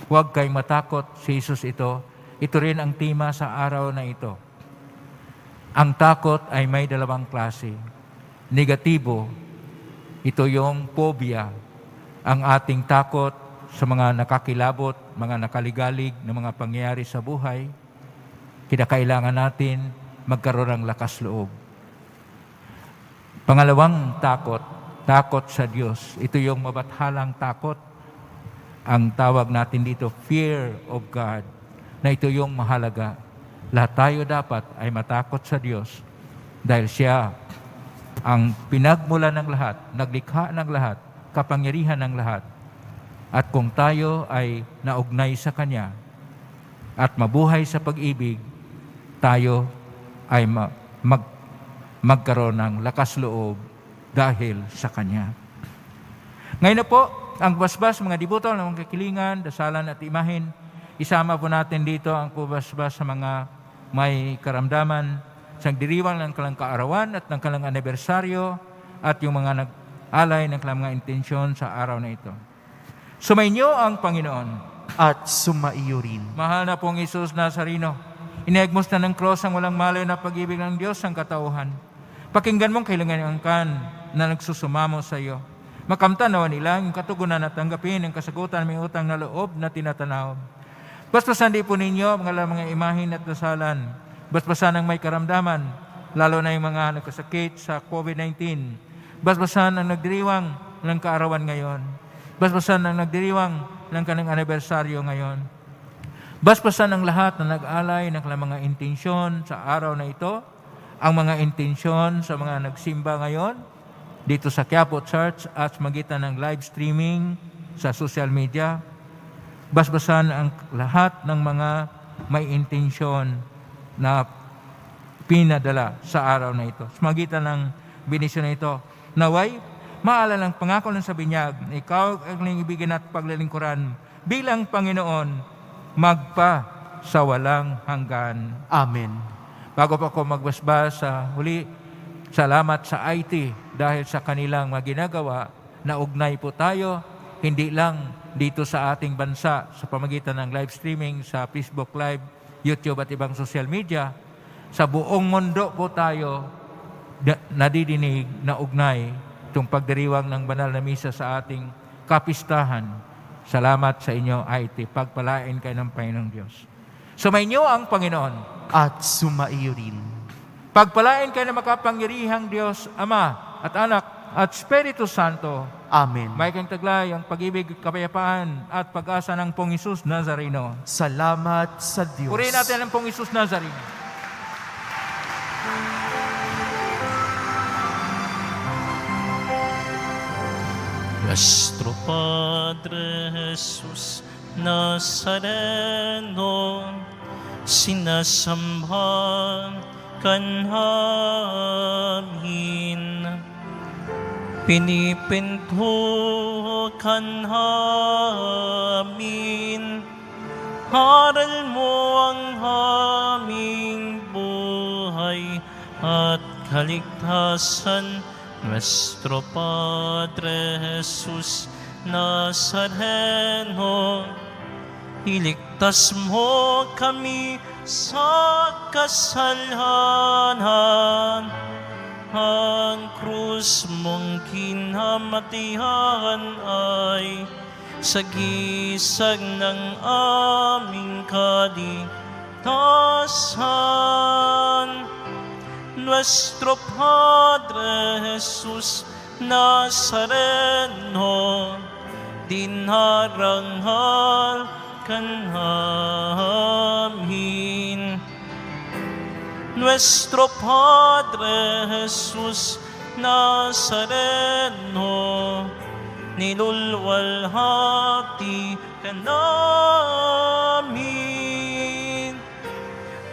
S5: huwag kayong matakot, si Jesus ito. Ito rin ang tema sa araw na ito. Ang takot ay may dalawang klase. Negatibo, ito yung phobia. Ang ating takot sa mga nakakilabot, mga nakaligalig na mga pangyayari sa buhay, kinakailangan natin magkaroon ng lakas loob. Pangalawang takot, takot sa Diyos. Ito yung mabathalang takot. Ang tawag natin dito, fear of God, na ito yung mahalaga. Lahat tayo dapat ay matakot sa Diyos dahil siya ang pinagmula ng lahat, naglikha ng lahat, kapangyarihan ng lahat. At kung tayo ay naugnay sa Kanya at mabuhay sa pag-ibig, tayo ay magkaroon ng lakas loob dahil sa Kanya. Ngayon na po, ang basbas, mga dibuto, ng mga kakilingan, dasalan at imahin, isama po natin dito ang pabasbas sa mga may karamdaman, sa diriwang ng kalang kaarawan at ng kalang anibersaryo at yung mga nag-alay ng kalang mga intensyon sa araw na ito. Sumainyo ang Panginoon.
S4: At sumaiyo rin.
S5: Mahal na pong Isus Nazareno, inihagmos na ng cross ang walang malay na pag-ibig ng Diyos ang katauhan. Pakinggan mong kailangan ang kan na nagsusumamo sa iyo. Makamtan nawa nila yung katugunan at tanggapin ang kasagutan may utang na loob na tinatanaw. Basbasan di po ninyo mga imahin at dasalan. Basbasan ang may karamdaman, lalo na yung mga nagkasakit sa COVID-19. Basbasan ang nagdiriwang ng kaarawan ngayon. Basbasan ang nagdiriwang ng kanang anibersaryo ngayon. Basbasan ang lahat na nag-alay ng mga intensyon sa araw na ito, ang mga intensyon sa mga nagsimba ngayon, dito sa Quiapo Church at magitan ng live streaming sa social media. Basbasan ang lahat ng mga may intensyon na pinadala sa araw na ito. Sa magitan ng benisyon na ito, naway, maalala ang pangako ng sa binyag, ikaw ang ibigin at paglalingkuran bilang Panginoon, magpa sa walang hanggan.
S4: Amen.
S5: Bago pa ako magbasbas sa huli, salamat sa IT dahil sa kanilang mga ginagawa na ugnay po tayo, hindi lang dito sa ating bansa sa pamagitan ng live streaming sa Facebook Live, YouTube at ibang social media. Sa buong mundo po tayo nadidinig na ugnay itong pagdiriwang ng banal na misa sa ating kapistahan. Salamat sa inyo, IT. Pagpalain kayo ng Panginoong Diyos. Sumainyo ang Panginoon.
S4: At sumaiyo rin.
S5: Pagpalain kayo ng makapangyarihang Diyos, Ama at Anak at Espiritu Santo.
S4: Amen.
S5: May kang taglay ang pag-ibig, kapayapaan at pag-asa ng Pong Isus Nazareno.
S4: Salamat sa Diyos.
S5: Purihin natin ang Pong Isus Nazareno.
S3: Nuestro Padre Jesús Nazareno, sinasamba ka namin, pinipinto ka namin, aral mo ang aming buhay at kaligtasan. Nuestro Padre Jesús Nazareno, iligtas mo kami sa kasalanan. Ang krus mong kinamatihan ay sagisag ng aming kaligtasan. Nuestro Padre Jesús Nazareno, dinarangal ka namin. Nuestro Padre Jesús Nazareno, nilulwalhati ka namin.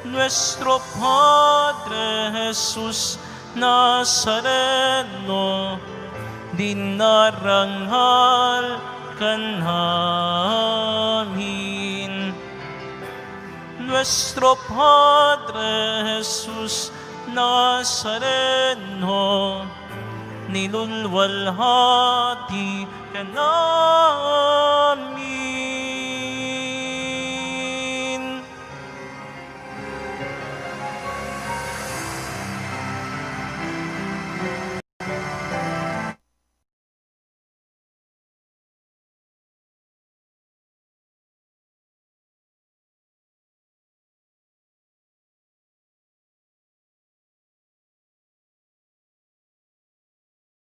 S3: Nuestro Padre Jesús Nazareno, dinarangal ka namin. Nuestro Padre Jesús Nazareno, nilulwalhati ka namin.